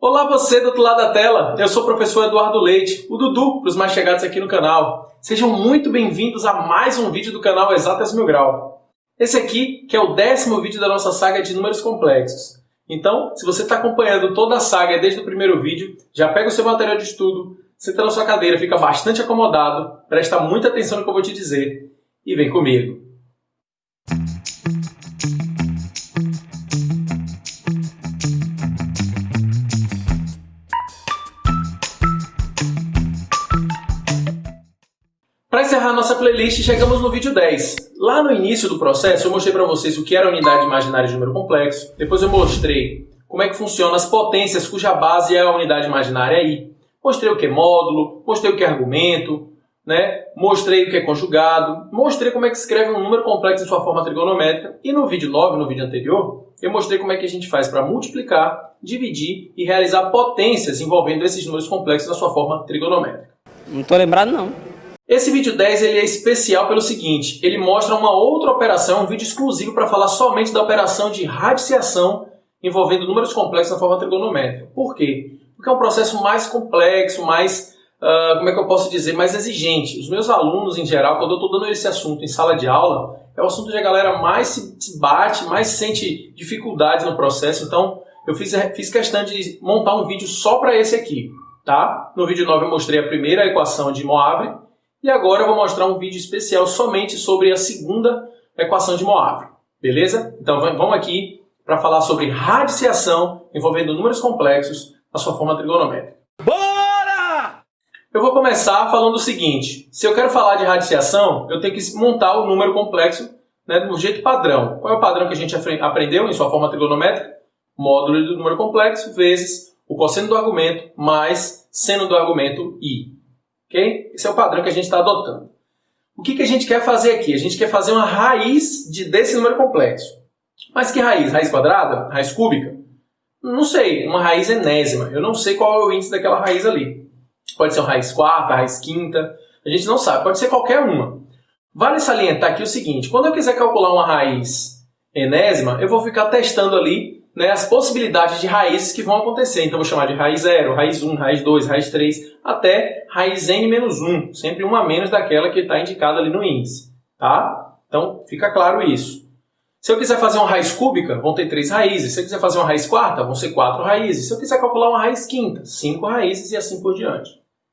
Olá você do outro lado da tela, eu sou o professor Eduardo Leite, o Dudu para os mais chegados aqui no canal. Sejam muito bem-vindos a mais um vídeo do canal Exatas Mil Grau. Esse aqui que é o 10º vídeo da nossa saga de números complexos. Então, se você está acompanhando toda a saga desde o primeiro vídeo, já pega o seu material de estudo, senta na sua cadeira, fica bastante acomodado, presta muita atenção no que eu vou te dizer e vem comigo. Para encerrar nossa playlist, chegamos no vídeo 10. Lá no início do processo, eu mostrei para vocês o que era a unidade imaginária de número complexo. Depois eu mostrei como é que funcionam as potências cuja base é a unidade imaginária I. Mostrei o que é módulo, mostrei o que é argumento, mostrei o que é conjugado, mostrei como é que escreve um número complexo em sua forma trigonométrica. E no vídeo 9, no vídeo anterior, eu mostrei como é que a gente faz para multiplicar, dividir e realizar potências envolvendo esses números complexos na sua forma trigonométrica. Não estou lembrado não. Esse vídeo 10 ele é especial pelo seguinte, ele mostra uma outra operação, um vídeo exclusivo para falar somente da operação de radiciação envolvendo números complexos na forma trigonométrica. Por quê? Porque é um processo mais complexo, mais, mais exigente. Os meus alunos, em geral, quando eu estou dando esse assunto em sala de aula, é o assunto onde a galera mais se bate, mais sente dificuldades no processo. Então, eu fiz questão de montar um vídeo só para esse aqui. Tá? No vídeo 9 eu mostrei a primeira equação de Moivre, e agora eu vou mostrar um vídeo especial somente sobre a segunda equação de Moivre. Beleza? Então vamos aqui para falar sobre radiciação envolvendo números complexos na sua forma trigonométrica. Bora! Eu vou começar falando o seguinte. Se eu quero falar de radiciação, eu tenho que montar o número complexo do jeito padrão. Qual é o padrão que a gente aprendeu em sua forma trigonométrica? Módulo do número complexo vezes o cosseno do argumento mais seno do argumento I. Okay? Esse é o padrão que a gente está adotando. O que a gente quer fazer aqui? A gente quer fazer uma raiz desse número complexo. Mas que raiz? Raiz quadrada? Raiz cúbica? Não sei. Uma raiz enésima. Eu não sei qual é o índice daquela raiz ali. Pode ser uma raiz quarta, raiz quinta. A gente não sabe. Pode ser qualquer uma. Vale salientar aqui o seguinte. Quando eu quiser calcular uma raiz enésima, eu vou ficar testando ali as possibilidades de raízes que vão acontecer. Então, eu vou chamar de raiz 0, raiz 1, raiz 2, raiz 3, até raiz n-1, sempre uma a menos daquela que está indicada ali no índice. Tá? Então, fica claro isso. Se eu quiser fazer uma raiz cúbica, vão ter 3 raízes. Se eu quiser fazer uma raiz quarta, vão ser 4 raízes. Se eu quiser calcular uma raiz quinta, 5 raízes e assim por diante.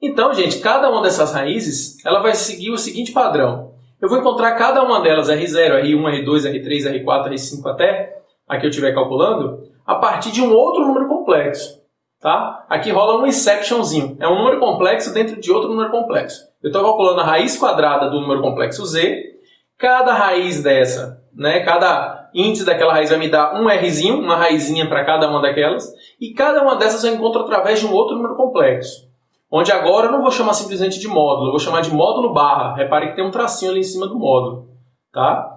Então, gente, cada uma dessas raízes ela vai seguir o seguinte padrão. Eu vou encontrar cada uma delas, R0, R1, R2, R3, R4, R5 até a que eu estiver calculando, a partir de um outro número complexo. Tá? Aqui rola um inceptionzinho. É um número complexo dentro de outro número complexo. Eu estou calculando a raiz quadrada do número complexo Z. Cada raiz dessa, cada índice daquela raiz vai me dar um Rzinho, uma raizinha para cada uma daquelas. E cada uma dessas eu encontro através de um outro número complexo. Onde agora eu não vou chamar simplesmente de módulo, eu vou chamar de módulo barra. Repare que tem um tracinho ali em cima do módulo. Tá?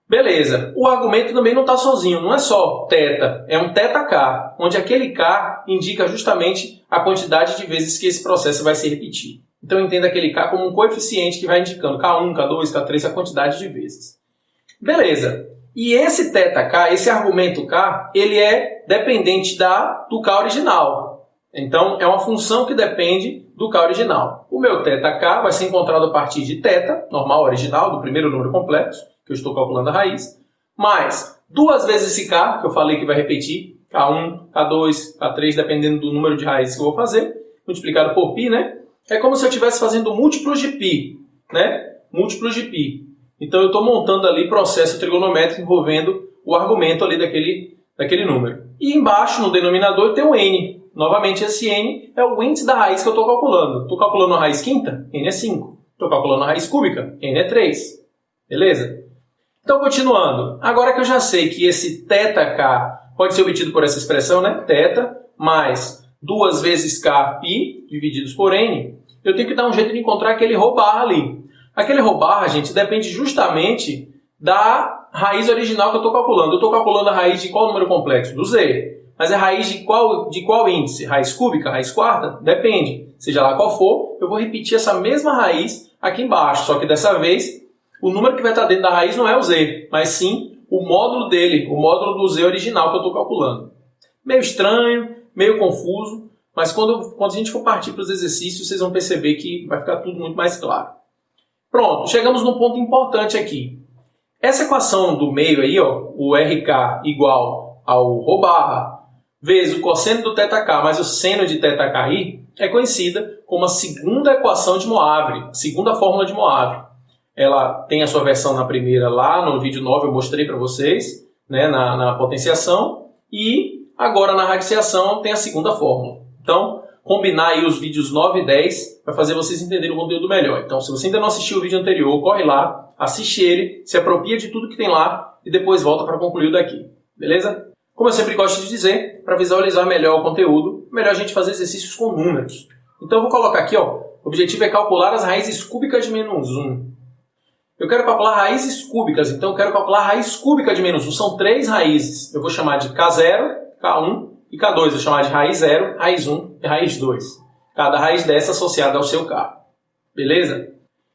Beleza, o argumento também não está sozinho, não é só θ, é um θk, onde aquele k indica justamente a quantidade de vezes que esse processo vai se repetir. Então entenda aquele k como um coeficiente que vai indicando k1, k2, k3, a quantidade de vezes. Beleza, e esse θk, esse argumento k, ele é dependente do k original. Então é uma função que depende do k original. O meu θk vai ser encontrado a partir de θ, normal, original, do primeiro número complexo, que eu estou calculando a raiz, mais 2 vezes esse k, que eu falei que vai repetir, k1, k2, k3, dependendo do número de raízes que eu vou fazer, multiplicado por π, É como se eu estivesse fazendo múltiplos de π, Múltiplos de π. Então eu estou montando ali processo trigonométrico envolvendo o argumento ali daquele número. E embaixo, no denominador, eu tenho o n. Novamente, esse n é o índice da raiz que eu estou calculando. Estou calculando a raiz quinta? N é 5. Estou calculando a raiz cúbica? N é 3. Beleza? Então, continuando. Agora que eu já sei que esse θk pode ser obtido por essa expressão, θ mais 2 vezes k π divididos por n, eu tenho que dar um jeito de encontrar aquele ρ barra ali. Aquele ρ barra, gente, depende justamente da raiz original que eu estou calculando. Eu estou calculando a raiz de qual número complexo? Do z. Mas a raiz de qual índice? Raiz cúbica? Raiz quarta? Depende. Seja lá qual for, eu vou repetir essa mesma raiz aqui embaixo. Só que dessa vez, o número que vai estar dentro da raiz não é o z, mas sim o módulo dele, o módulo do z original que eu estou calculando. Meio estranho, meio confuso, mas quando a gente for partir para os exercícios, vocês vão perceber que vai ficar tudo muito mais claro. Pronto, chegamos num ponto importante aqui. Essa equação do meio aí, ó, o RK igual ao ρ barra vezes o cosseno do θk mais o seno de θki, é conhecida como a segunda equação de Moivre, segunda fórmula de Moivre. Ela tem a sua versão na primeira lá, no vídeo 9 eu mostrei para vocês, né, na potenciação, e agora na radiciação tem a segunda fórmula. Então, combinar aí os vídeos 9 e 10 vai fazer vocês entenderem o conteúdo melhor. Então, se você ainda não assistiu o vídeo anterior, corre lá, assiste ele, se apropria de tudo que tem lá e depois volta para concluir o daqui. Beleza? Como eu sempre gosto de dizer, para visualizar melhor o conteúdo, melhor a gente fazer exercícios com números. Então, eu vou colocar aqui, ó, o objetivo é calcular as raízes cúbicas de menos 1. Eu quero calcular raízes cúbicas, então eu quero calcular a raiz cúbica de menos 1. São 3 raízes. Eu vou chamar de K0, K1 e K2. Eu vou chamar de raiz 0, raiz 1 e raiz 2. Cada raiz dessa associada ao seu K. Beleza?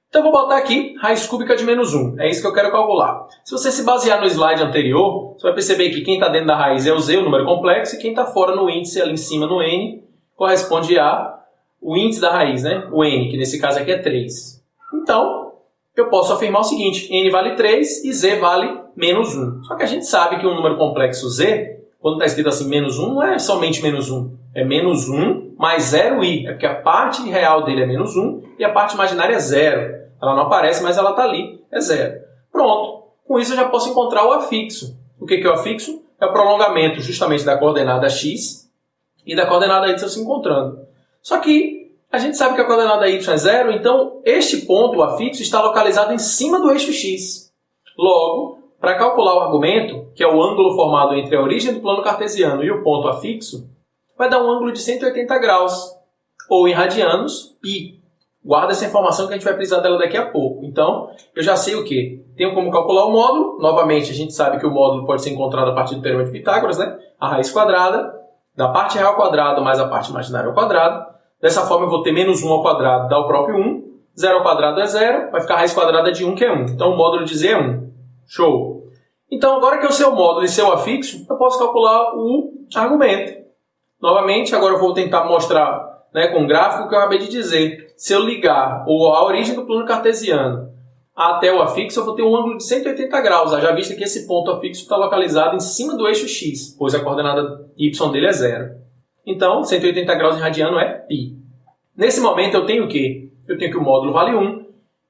Então eu vou botar aqui raiz cúbica de menos 1. É isso que eu quero calcular. Se você se basear no slide anterior, você vai perceber que quem está dentro da raiz é o Z, o número complexo, e quem está fora no índice, ali em cima no N, corresponde a o índice da raiz, né? O N, que nesse caso aqui é 3. Então, eu posso afirmar o seguinte, N vale 3 e Z vale menos 1. Só que a gente sabe que um número complexo Z, quando está escrito assim menos 1, não é somente menos 1. É menos 1 mais 0i. É porque a parte real dele é menos 1 e a parte imaginária é 0. Ela não aparece, mas ela está ali, é 0. Pronto. Com isso eu já posso encontrar o afixo. O que é o afixo? É o prolongamento justamente da coordenada x e da coordenada y se encontrando. Só que a gente sabe que a coordenada y é 0, então este ponto, o afixo, está localizado em cima do eixo x. Logo, para calcular o argumento, que é o ângulo formado entre a origem do plano cartesiano e o ponto afixo, vai dar um ângulo de 180 graus, ou em radianos, π. Guarda essa informação que a gente vai precisar dela daqui a pouco. Então, eu já sei o quê? Tenho como calcular o módulo. Novamente, a gente sabe que o módulo pode ser encontrado a partir do teorema de Pitágoras, né? A raiz quadrada, da parte real ao quadrado mais a parte imaginária ao quadrado. Dessa forma, eu vou ter menos 1 ao quadrado, dá o próprio 1. 0 ao quadrado é 0, vai ficar a raiz quadrada de 1, que é 1. Então, o módulo de Z é 1. Show! Então, agora que eu sei o módulo e sei o afixo, eu posso calcular o argumento. Novamente, agora eu vou tentar mostrar, né, com o gráfico que eu acabei de dizer. Se eu ligar a origem do plano cartesiano até o afixo, eu vou ter um ângulo de 180 graus. Já visto que esse ponto afixo está localizado em cima do eixo x, pois a coordenada y dele é 0. Então, 180 graus em radiano é π. Nesse momento, eu tenho o quê? Eu tenho que o módulo vale 1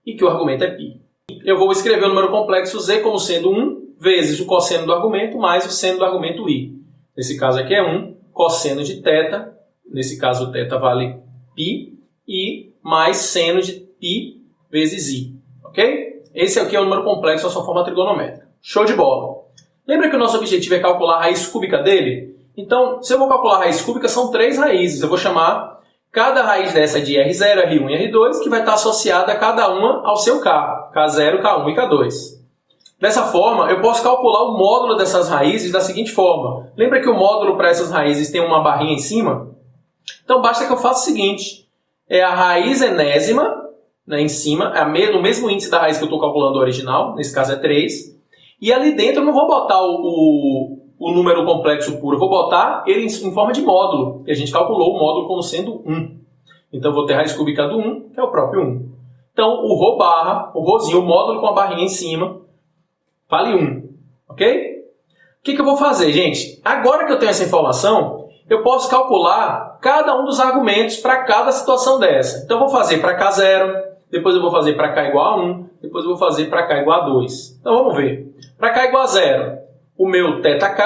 e que o argumento é π. Eu vou escrever o número complexo z como sendo 1 vezes o cosseno do argumento mais o seno do argumento i. Nesse caso aqui é 1 cosseno de θ, nesse caso o θ vale π, e mais seno de π vezes i. Ok? Esse aqui é o número complexo da sua forma trigonométrica. Show de bola! Lembra que o nosso objetivo é calcular a raiz cúbica dele? Então, se eu vou calcular a raiz cúbica, são 3 raízes. Eu vou chamar cada raiz dessa de R0, R1 e R2, que vai estar associada cada uma ao seu K. K0, K1 e K2. Dessa forma, eu posso calcular o módulo dessas raízes da seguinte forma. Lembra que o módulo para essas raízes tem uma barrinha em cima? Então, basta que eu faça o seguinte. É a raiz enésima, né, em cima, é o mesmo índice da raiz que eu estou calculando original, nesse caso é 3. E ali dentro eu não vou botar o número complexo puro, eu vou botar ele em forma de módulo. E a gente calculou o módulo como sendo 1. Então eu vou ter a raiz cúbica do 1, que é o próprio 1. Então o ρ barra, o rhozinho, o módulo com a barrinha em cima, vale 1. Ok? O que eu vou fazer, gente? Agora que eu tenho essa informação, eu posso calcular cada um dos argumentos para cada situação dessa. Então eu vou fazer para K0, depois eu vou fazer para K igual a 1, depois eu vou fazer para K igual a 2. Então vamos ver. Para K igual a 0, o meu θk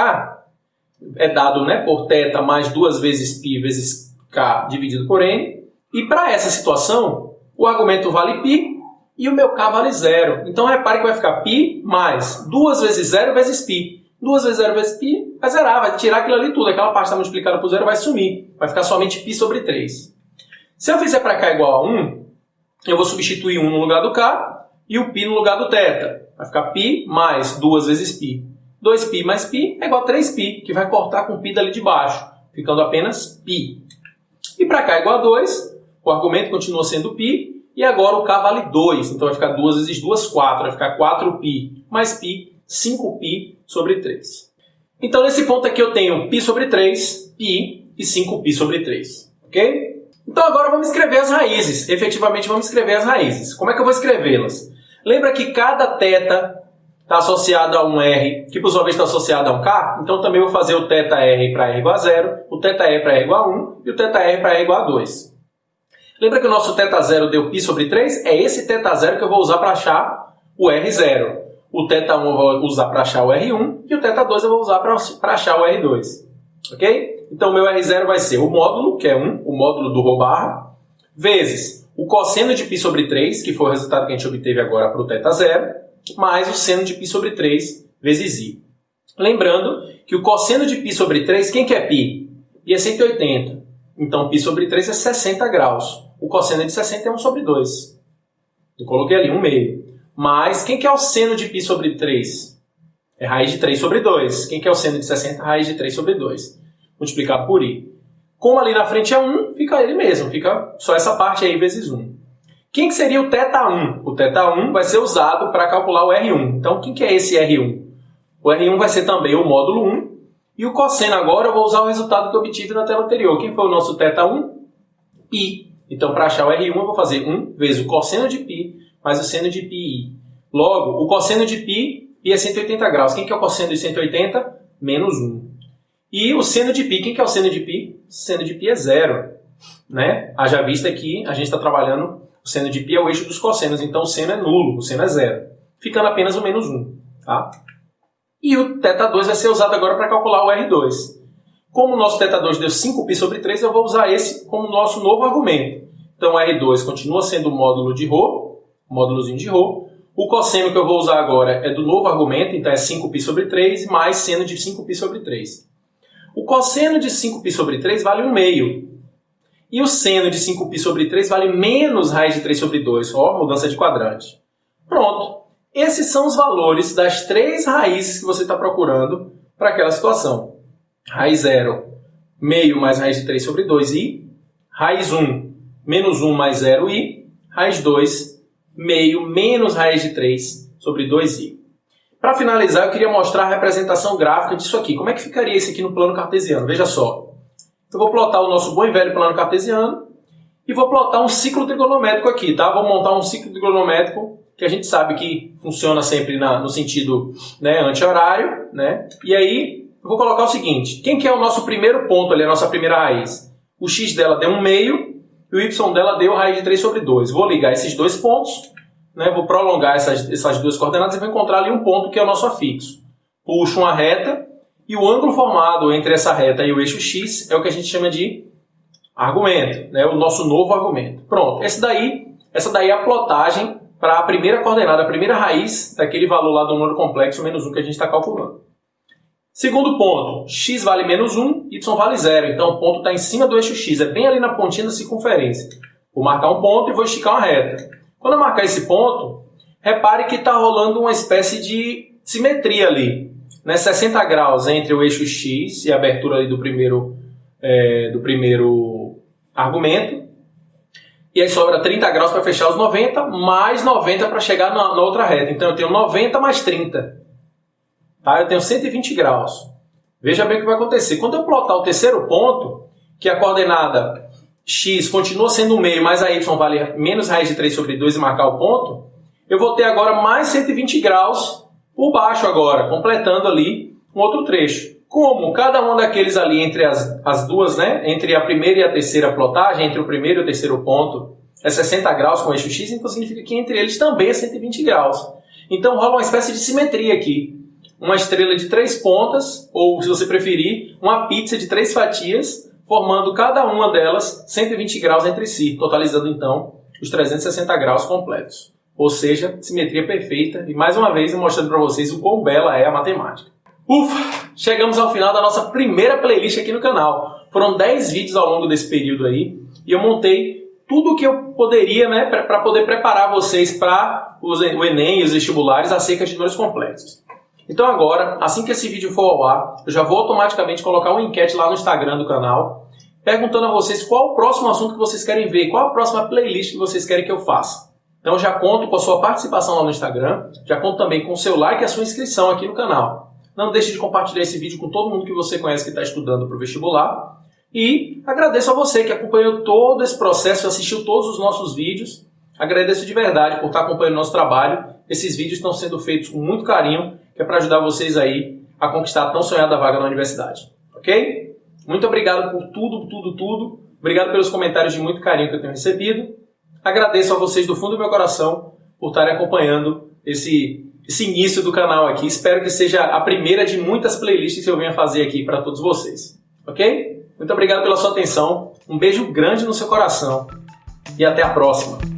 é dado, né, por θ mais 2 vezes π vezes K dividido por N. E para essa situação, o argumento vale π e o meu K vale 0. Então repare que vai ficar π mais 2 vezes 0 vezes π. 2 vezes 0 vezes π vai zerar, vai tirar aquilo ali tudo. Aquela parte está multiplicada por 0 vai sumir. Vai ficar somente π sobre 3. Se eu fizer para K igual a 1, eu vou substituir 1 no lugar do K e o π no lugar do θ. Vai ficar π mais 2 vezes π. 2π mais π é igual a 3π, que vai cortar com π dali de baixo, ficando apenas π. E para K igual a 2, o argumento continua sendo π, e agora o K vale 2. Então vai ficar 2 vezes 2, 4. Vai ficar 4π mais π, 5π sobre 3. Então nesse ponto aqui eu tenho π sobre 3, π, e e 5π sobre 3. Ok? Então agora vamos escrever as raízes. Efetivamente vamos escrever as raízes. Como é que eu vou escrevê-las? Lembra que cada θ está associado a um R, que por sua vez está associado a um K? Então também vou fazer o θr para R igual a 0, o θe para R igual a 1 e o θr para R igual a 2. Lembra que o nosso θ0 deu π sobre 3? É esse θ0 que eu vou usar para achar o R0. O θ1 eu vou usar para achar o R1 e o θ2 eu vou usar para achar o R2. Ok? Então o meu R0 vai ser o módulo, que é 1, o módulo do ρ barra, vezes o cosseno de π sobre 3, que foi o resultado que a gente obteve agora para o θ0, mais o seno de π sobre 3 vezes i. Lembrando que o cosseno de π sobre 3, quem que é π? Π é 180. Então π sobre 3 é 60 graus. O cosseno de 60 é 1 sobre 2. Eu coloquei ali 1 meio. Mas quem que é o seno de π sobre 3? É raiz de 3 sobre 2. Quem que é o seno de 60? Raiz de 3 sobre 2. Multiplicado por i. Como ali na frente é 1, fica ele mesmo. Fica só essa parte aí vezes 1. Quem que seria o θ1? O θ1 vai ser usado para calcular o R1. Então, quem que é esse R1? O R1 vai ser também o módulo 1. E o cosseno agora eu vou usar o resultado que eu obtive na tela anterior. Quem foi o nosso θ1? π. Então, para achar o R1, eu vou fazer 1 vezes o cosseno de π mais o seno de πi. Logo, o cosseno de π é 180 graus. Quem que é o cosseno de 180? Menos 1. E o seno de π, quem que é o seno de π? O seno de π é 0. Né? Haja vista que a gente está trabalhando, o seno de π é o eixo dos cossenos, então o seno é nulo, o seno é 0. Ficando apenas o menos 1. Tá? E o θ2 vai ser usado agora para calcular o R2. Como o nosso θ2 deu 5π sobre 3, eu vou usar esse como nosso novo argumento. Então, o R2 continua sendo o módulo de ρ, módulozinho de ρ. O cosseno que eu vou usar agora é do novo argumento, então é 5π sobre 3 mais seno de 5π sobre 3. O cosseno de 5π sobre 3 vale 1 meio. E o seno de 5π sobre 3 vale menos raiz de 3 sobre 2. Ó, mudança de quadrante. Pronto. Esses são os valores das 3 raízes que você está procurando para aquela situação. Raiz 0, meio mais raiz de 3 sobre 2i. Raiz 1, menos 1 mais 0i. Raiz 2, meio menos raiz de 3 sobre 2i. Para finalizar, eu queria mostrar a representação gráfica disso aqui. Como é que ficaria isso aqui no plano cartesiano? Veja só. Eu vou plotar o nosso bom e velho plano cartesiano e vou plotar um ciclo trigonométrico aqui, tá? Vou montar um ciclo trigonométrico que a gente sabe que funciona sempre no sentido, né, anti-horário, né? E aí, eu vou colocar o seguinte. Quem que é o nosso primeiro ponto ali, a nossa primeira raiz? O x dela deu 1 meio e o y dela deu raiz de 3 sobre 2. Vou ligar esses dois pontos, né? Vou prolongar essas duas coordenadas e vou encontrar ali um ponto que é o nosso afixo. Puxo uma reta e o ângulo formado entre essa reta e o eixo x é o que a gente chama de argumento, né? O nosso novo argumento. Pronto, essa daí é a plotagem para a primeira coordenada, a primeira raiz daquele valor lá do número complexo menos 1 que a gente está calculando. Segundo ponto, x vale menos 1, y vale 0. Então o ponto está em cima do eixo x, é bem ali na pontinha da circunferência. Vou marcar um ponto e vou esticar uma reta. Quando eu marcar esse ponto, repare que está rolando uma espécie de simetria ali, né? 60 graus entre o eixo x e a abertura ali do primeiro argumento. E aí sobra 30 graus para fechar os 90, mais 90 para chegar na outra reta. Então eu tenho 90 mais 30. Tá? Eu tenho 120 graus. Veja bem o que vai acontecer. Quando eu plotar o terceiro ponto, que a coordenada x continua sendo 1 meio, mas a y vale menos raiz de 3 sobre 2 e marcar o ponto, eu vou ter agora mais 120 graus por baixo agora, completando ali um outro trecho. Como cada um daqueles ali entre as duas, né, entre a primeira e a terceira plotagem, entre o primeiro e o terceiro ponto, é 60 graus com o eixo x, então significa que entre eles também é 120 graus. Então rola uma espécie de simetria aqui. Uma estrela de 3 pontas, ou se você preferir, uma pizza de 3 fatias, formando cada uma delas 120 graus entre si, totalizando então os 360 graus completos. Ou seja, simetria perfeita, e mais uma vez mostrando para vocês o quão bela é a matemática. Ufa! Chegamos ao final da nossa primeira playlist aqui no canal. Foram 10 vídeos ao longo desse período aí, e eu montei tudo o que eu poderia, né, para poder preparar vocês para o Enem e os vestibulares acerca de números complexos. Então agora, assim que esse vídeo for ao ar, eu já vou automaticamente colocar uma enquete lá no Instagram do canal, perguntando a vocês qual o próximo assunto que vocês querem ver, qual a próxima playlist que vocês querem que eu faça. Então já conto com a sua participação lá no Instagram, já conto também com o seu like e a sua inscrição aqui no canal. Não deixe de compartilhar esse vídeo com todo mundo que você conhece que está estudando para o vestibular. E agradeço a você que acompanhou todo esse processo, assistiu todos os nossos vídeos. Agradeço de verdade por estar acompanhando o nosso trabalho. Esses vídeos estão sendo feitos com muito carinho, que é para ajudar vocês aí a conquistar a tão sonhada vaga na universidade. Ok? Muito obrigado por tudo. Obrigado pelos comentários de muito carinho que eu tenho recebido. Agradeço a vocês do fundo do meu coração por estarem acompanhando esse início do canal aqui. Espero que seja a primeira de muitas playlists que eu venha fazer aqui para todos vocês. Ok? Muito obrigado pela sua atenção. Um beijo grande no seu coração. E até a próxima.